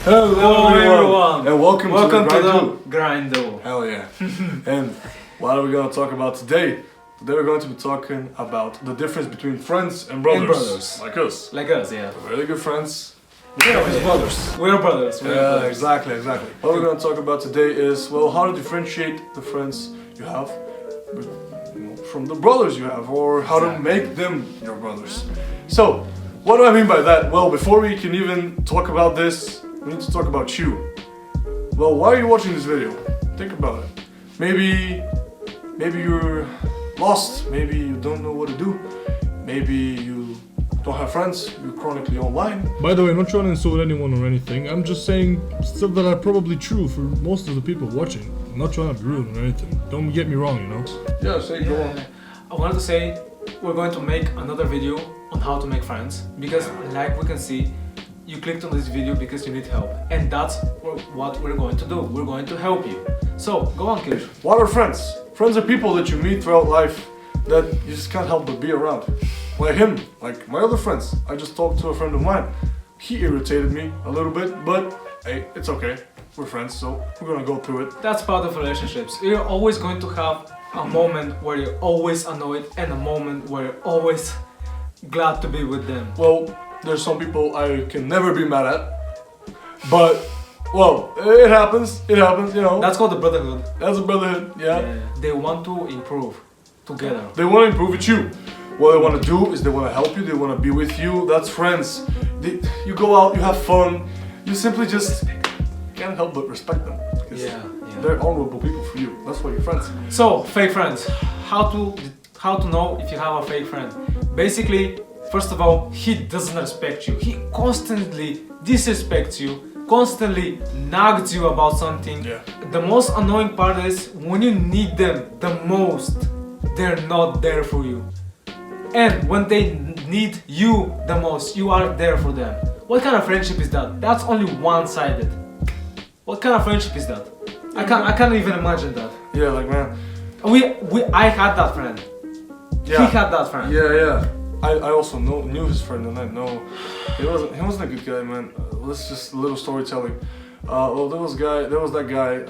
Hello everyone, and welcome to the Grindo. Hell yeah! And what are we gonna talk about today? Today we're going to be talking about the difference between friends and brothers. Like us. Like us, yeah. We're really good friends. We're brothers. We're brothers. Yeah, exactly. What we're gonna talk about today is, well, how to differentiate the friends you have from the brothers you have, or how to make them your brothers. So, what do I mean by that? Well, before we can even talk about this, we need to talk about you. Well, why are you watching this video? Think about it. Maybe you're lost. Maybe you don't know what to do. Maybe you don't have friends. You're chronically online. By the way, I'm not trying to insult anyone or anything. I'm just saying stuff that are probably true for most of the people watching. I'm not trying to be rude or anything. Don't get me wrong, you know? Yeah, say go on. I wanted to say we're going to make another video on how to make friends, because like we can see, you clicked on this video because you need help, and that's what we're going to do. We're going to help you. So go on, Kirsch. What are friends? Friends are people that you meet throughout life that you just can't help but be around. Like him, like my other friends. I just talked to a friend of mine. He irritated me a little bit, but hey, it's okay. We're friends, so we're gonna go through it. That's part of relationships. You're always going to have a moment where you're always annoyed and a moment where you're always glad to be with them. Well, there's some people I can never be mad at, but well, it happens, you know. That's called the brotherhood. That's a brotherhood, yeah. They want to improve together. They want to improve with you. What they want to do is they want to help you, they want to be with you. That's friends. You go out, you have fun, you simply just can't help but respect them. They're honorable people for you. That's why you're friends. So, fake friends. How to know if you have a fake friend? Basically, first of all, he doesn't respect you. He constantly disrespects you, constantly nags you about something. Yeah. The most annoying part is when you need them the most, they're not there for you. And when they need you the most, you are there for them. What kind of friendship is that? That's only one-sided. What kind of friendship is that? I can't even imagine that. Yeah, like man. I had that friend. Yeah. He had that friend. Yeah. I also knew his friend, and I know he wasn't a good guy, man. Let's just a little storytelling. Well, there was that guy.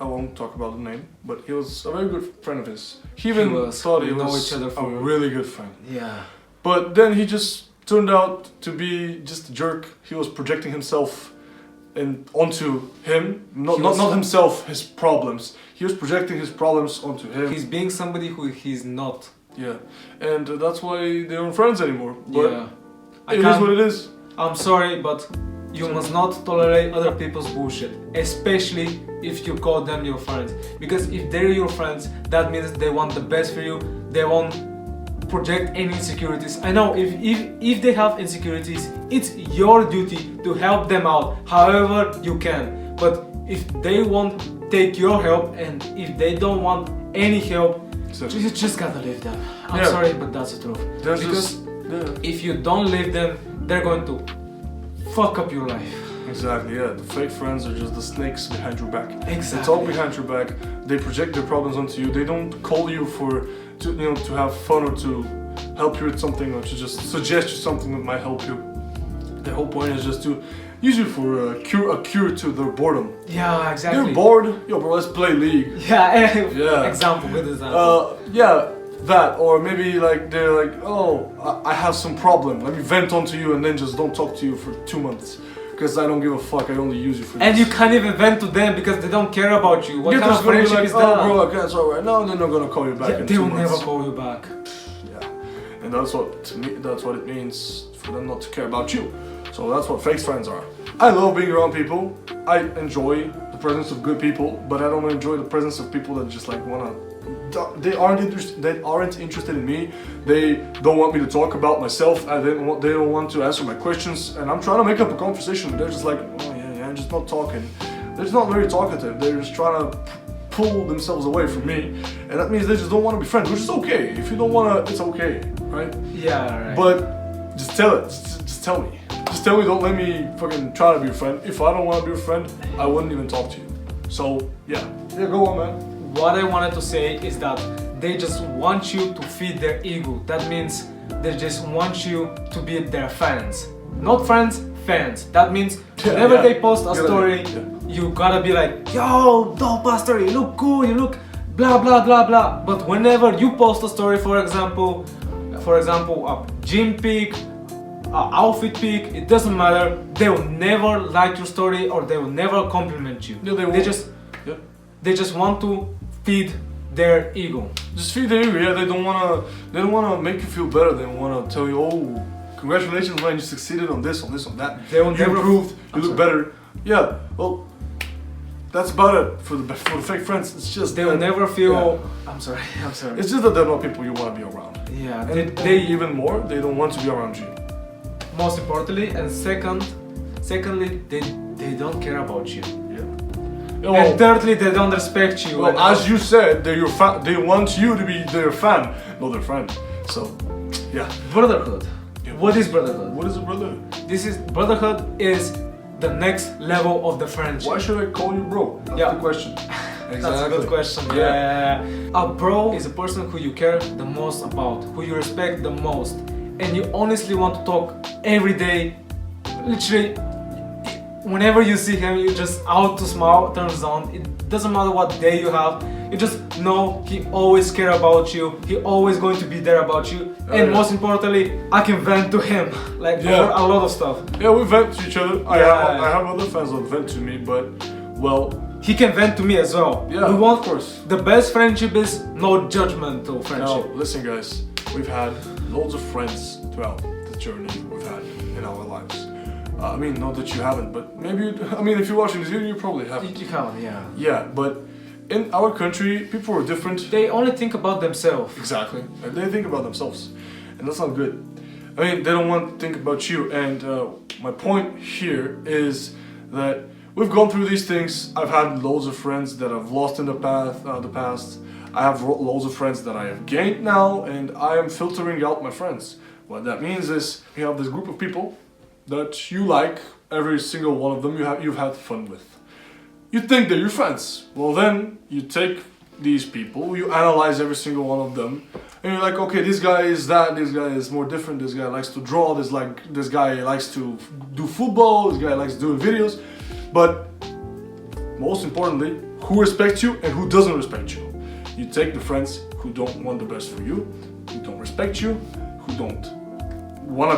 I won't talk about the name, but he was a very good friend of his. He even thought he was a really good friend. Yeah. But then he just turned out to be just a jerk. He was projecting himself onto him, not himself, his problems. He was projecting his problems onto him. He's being somebody who he's not. Yeah, and that's why they aren't friends anymore. But yeah. it is what it is. I'm sorry, but you must not tolerate other people's bullshit, especially if you call them your friends. Because if they're your friends, that means they want the best for you. They won't project any insecurities. I know if they have insecurities, it's your duty to help them out however you can. But if they won't take your help, and if they don't want any help, you just gotta leave them. I'm sorry, but that's the truth. Because if you don't leave them, they're going to fuck up your life. Exactly, yeah. The fake friends are just the snakes behind your back. Exactly. They talk behind your back. They project their problems onto you. They don't call you to have fun or to help you with something, or to just suggest you something that might help you. The whole point is just to use you for a cure to their boredom. Yeah, exactly. You're bored? Yo, bro, let's play League. Yeah. Yeah. Good example. Yeah, that, or maybe like they're like, oh, I have some problem. Let me vent onto you, and then just don't talk to you for 2 months. Because I don't give a fuck, I only use you for and this. you can't even vent to them because they don't care about you. What kind of friendship like, is that? Oh bro, I can't talk right now, and they're not gonna call you back in 2 months. They will never call you back. Yeah, and that's what it means for them not to care about you. So that's what fake friends are. I love being around people. I enjoy the presence of good people, but I don't enjoy the presence of people that just like wanna. They aren't interested in me. They don't want me to talk about myself. They don't want to answer my questions. And I'm trying to make up a conversation. They're just like, oh yeah, I'm just not talking. They're just not very talkative. They're just trying to pull themselves away from me, and that means they just don't want to be friends, which is okay. If you don't want to, it's okay, right? Yeah, right. But just tell it. Just tell me. Just tell me. Don't let me fucking try to be a friend. If I don't want to be a friend, I wouldn't even talk to you. So yeah, go on, man. What I wanted to say is that they just want you to feed their ego. That means they just want you to be their fans. Not friends, fans. That means Yeah, whenever yeah. they post a Good story, idea. you gotta be like, yo, dope pastor, you look cool, you look blah blah blah blah. But whenever you post a story, for example, a gym pic, outfit pic, it doesn't matter. They will never like your story or they will never compliment you. Yeah, they they won't. just Yeah. they just want to feed their ego. Just feed their ego. Yeah, they don't wanna make you feel better. They wanna tell you, oh, congratulations, man, you succeeded on this, on that. They will You never improved. I'm You look sorry. better. Yeah. Well, that's about it for the fake friends. It's just They will that- never feel. Yeah. I'm sorry. I'm sorry. It's just that they're not people you want to be around. Yeah, And they even more, they don't want to be around you. most importantly, and secondly, they don't care about you. Yeah. And thirdly, they don't respect you. Well, And as you said, they're your fan. They want you to be their fan, not their friend. So, yeah. brotherhood. Yeah. What is brotherhood? What is a brother? Brotherhood is the next level of the friendship. Why should I call you bro? That's Yeah. the question. That's a good question. Yeah. Yeah. A bro is a person who you care the most about, who you respect the most, and you honestly want to talk every day. Literally, whenever you see him, you just out to smile turns on. It doesn't matter what day you have. You just know he always care about you. He always going to be there about you. Oh, And yeah. most importantly, I can vent to him like Yeah. over a lot of stuff. Yeah, we vent to each other. Yeah. I have other fans that vent to me, but well, He can vent to me as well. yeah, We want of course. the best friendship is no judgmental friendship. Now, listen, guys, we've had loads of friends throughout the journey we've had in our lives. I mean, not that you haven't, but maybe, I mean, if you're watching this video, you probably haven't. You can't, yeah. Yeah, but in our country, people are different. They only think about themselves. Exactly. And they think about themselves. And that's not good. I mean, they don't want to think about you. And my point here is that we've gone through these things. I've had loads of friends that I've lost in the past. I have loads of friends that I have gained now, and I am filtering out my friends. What that means is you have this group of people that you like, every single one of them you've had fun with. You think they're your friends. Well, then you take these people, you analyze every single one of them, and you're like, okay, this guy is that, this guy is more different, this guy likes to draw, this guy likes to do football, this guy likes doing videos. But most importantly, who respects you and who doesn't respect you. You take the friends who don't want the best for you, who don't respect you, who don't want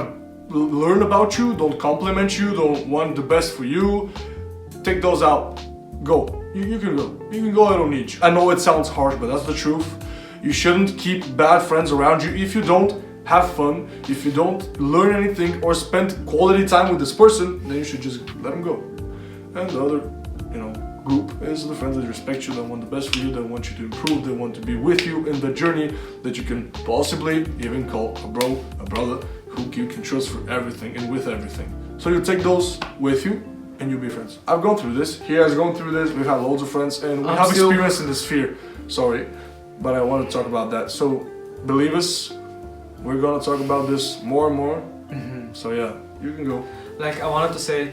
to learn about you, don't compliment you, don't want the best for you. Take those out. Go. You can go. You can go, I don't need you. I know it sounds harsh, but that's the truth. You shouldn't keep bad friends around you if you don't have fun, if you don't learn anything or spend quality time with this person, then you should just let them go. And the other, group is the friends that respect you, that want the best for you, that want you to improve, that want to be with you in the journey, that you can possibly even call a bro, a brother, who you can trust for everything and with everything. So you take those with you and you'll be friends. I've gone through this, he has gone through this, we've had loads of friends, and we have experience in this sphere. Sorry, but I want to talk about that. So believe us, we're gonna talk about this more and more. So yeah, you can go. Like I wanted to say,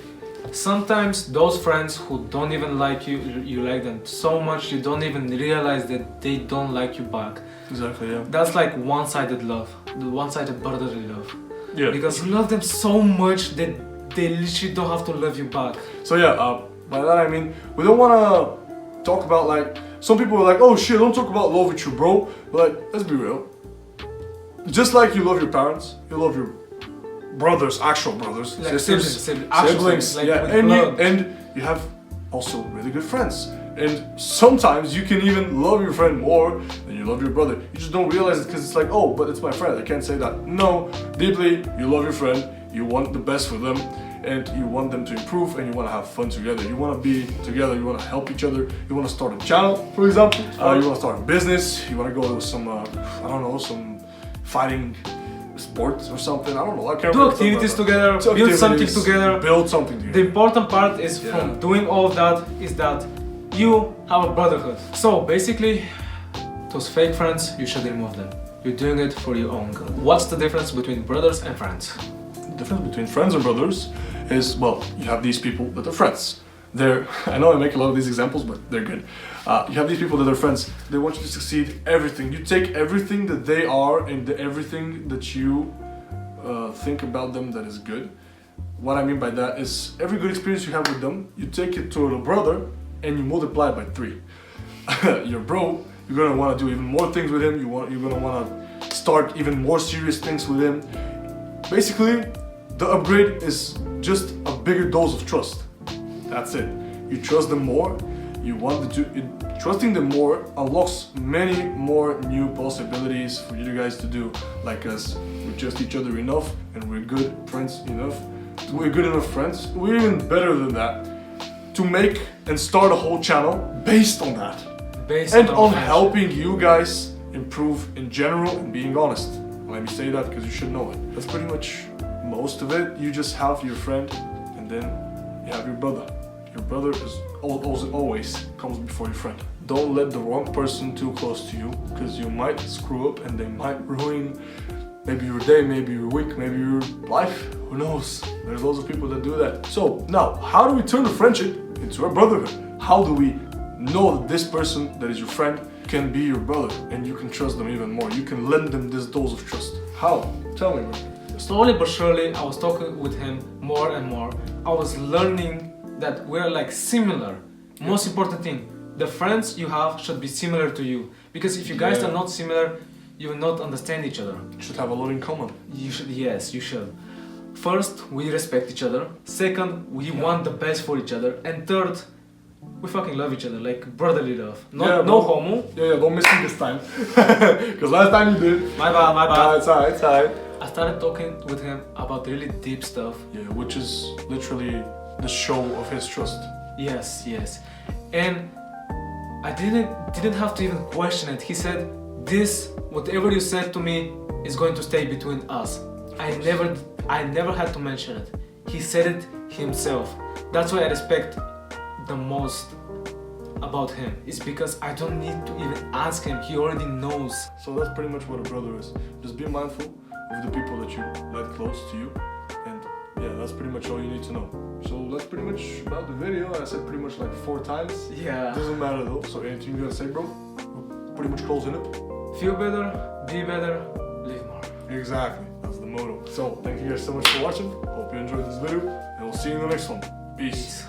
sometimes those friends who don't even like you, you like them so much you don't even realize that they don't like you back. Exactly, yeah. That's like one-sided love, the one-sided brotherly love. Yeah. Because you love them so much that they literally don't have to love you back. So yeah, by that I mean, we don't wanna talk about like, some people are like, oh shit, don't talk about love with you, bro. But like, let's be real. Just like you love your parents, you love your brothers, actual brothers, Like sisters, siblings, siblings, like yeah, with blood. and you have also really good friends. And sometimes you can even love your friend more than you love your brother. You just don't realize it because it's like, oh, but it's my friend, I can't say that. No, deeply, you love your friend, you want the best for them, and you want them to improve, and you want to have fun together. You want to be together, you want to help each other, you want to start a channel, for example, you want to start a business, you want to go to some, I don't know, some fighting sports or something, I don't know. I can't Do really activities talk about that. together, build something Activities, together. Build something The together. important part is Yeah. from doing all of that is that you have a brotherhood. So basically, those fake friends, you should remove them. You're doing it for your own good. What's the difference between brothers and friends? The difference between friends and brothers is, well, you have these people that are friends. I know I make a lot of these examples, but they're good. You have these people that are friends. They want you to succeed. Everything. You take everything that they are and everything that you think about them that is good, what I mean by that is every good experience you have with them, you take it to a little brother and you multiply it by 3. Your bro, you're gonna want to do even more things with him. You're gonna want to start even more serious things with him. Basically, the upgrade is just a bigger dose of trust. That's it. You trust them more. You want to do. Trusting them more unlocks many more new possibilities for you guys to do. Like us, we trust each other enough, and we're good friends enough. We're good enough friends. We're even better than that to make and start a whole channel based on that. Based And our on friendship. helping you guys improve in general and being honest. Let me say that because you should know it. That's pretty much most of it. You just have your friend and then you have your brother. Your brother is always comes before your friend. Don't let the wrong person too close to you because you might screw up and they might ruin maybe your day, maybe your week, maybe your life. Who knows? There's loads of people that do that. So now, how do we turn a friendship into a brotherhood? How do we know that this person that is your friend can be your brother and you can trust them even more? You can lend them this dose of trust. How? Tell me, bro. Slowly but surely, I was talking with him more and more. I was learning that we're like similar. Most important thing, the friends you have should be similar to you. Because if you guys Yeah. are not similar, you will not understand each other. You should have a lot in common. You should, yes, you should. First, we respect each other. Second, we want the best for each other. And third, we fucking love each other, like brotherly love. Yeah, No bro. homo. Yeah, don't miss me this time. Because last time you did. My bad, my bad. It's alright, it's alright. I started talking with him about really deep stuff. Yeah, which is literally the show of his trust. Yes, yes. And I didn't have to even question it. He said, this, whatever you said to me, is going to stay between us. I never had to mention it. He said it himself. That's why I respect the most about him. It's because I don't need to even ask him. He already knows. So that's pretty much what a brother is. Just be mindful of the people that you let close to you. And yeah, that's pretty much all you need to know. So that's pretty much about the video. I said pretty much like 4 times. Yeah. Doesn't matter though. So anything you gotta say, bro? We're pretty much closing it. Feel better, be better, live more. Exactly. That's the motto. So thank you guys so much for watching. Hope you enjoyed this video. And we'll see you in the next one. Peace. Peace.